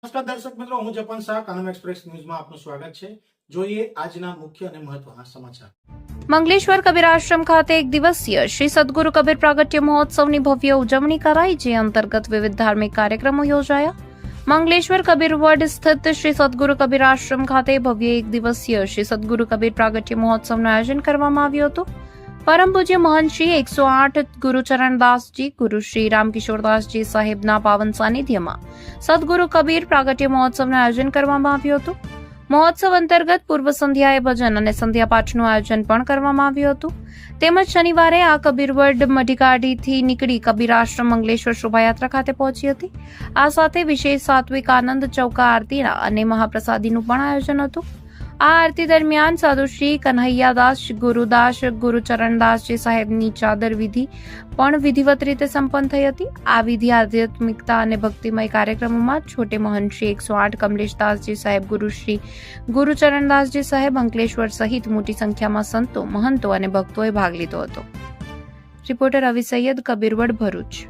નમસ્કાર દર્શક મિત્રો, હું જપન શાહ, કાનમ એક્સપ્રેસ ન્યૂઝમાં આપનું સ્વાગત છે. જોઈએ આજના મુખ્ય અને મહત્વના સમાચાર. મંગલેશ્વર કબીર આશ્રમ ખાતે એક દિવસીય શ્રી સદગુરુ કબીર પ્રાગટ્ય મહોત્સવની ભવ્ય ઉજવણી કરાઈ, જે અંતર્ગત વિવિધ ધાર્મિક કાર્યક્રમો યોજાયા. મંગલેશ્વર કબીર વડ સ્થિત શ્રી સદગુરુ કબીર આશ્રમ ખાતે ભવ્ય એક દિવસીય શ્રી સદગુરુ કબીર પ્રાગટ્ય મહોત્સવનું આયોજન કરવામાં આવ્યું હતું. પરમ પૂજ્ય મહંત શ્રી 108 ગુરુચરણદાસજી, ગુરુ શ્રી રામકિશોરદાસજી સાહેબના પાવન સાનિધ્યમાં સદગુરુ કબીર પ્રાગટ્ય મહોત્સવનું આયોજન કરવામાં આવ્યું હતું. મહોત્સવ અંતર્ગત પૂર્વ સંધ્યાએ ભજન અને સંધ્યા પાઠનું આયોજન પણ કરવામાં આવ્યું હતું. તેમજ શનિવારે આ કબીરવડ મઢીકાઢીથી નીકળી કબીર આશ્રમ મંગલેશ્વર શોભાયાત્રા ખાતે પહોંચી હતી. આ સાથે વિશેષ સાત્વિક આનંદ ચૌકા આરતીના અને મહાપ્રસાદીનું પણ આયોજન હતું. આ આરતી દરમિયાન સાધુ શ્રી કન્હૈયાદાસ ગુરુદાસ ગુરુચરણદાસજી સાહેબની ચાદર વિધિ પણ વિધિવત રીતે સંપન્ન થઈ હતી. આ વિધિ આધ્યાત્મિકતા અને ભક્તિમય કાર્યક્રમોમાં છોટે મહંત શ્રી 108 કમલેશદાસજી સાહેબ, ગુરુ શ્રી ગુરુચરણદાસજી સાહેબ, અંકલેશ્વર સહિત મોટી સંખ્યામાં સંતો, મહંતો અને ભક્તોએ ભાગ લીધો હતો. રિપોર્ટર રવિ સૈયદ, કબીરવડ, ભરૂચ.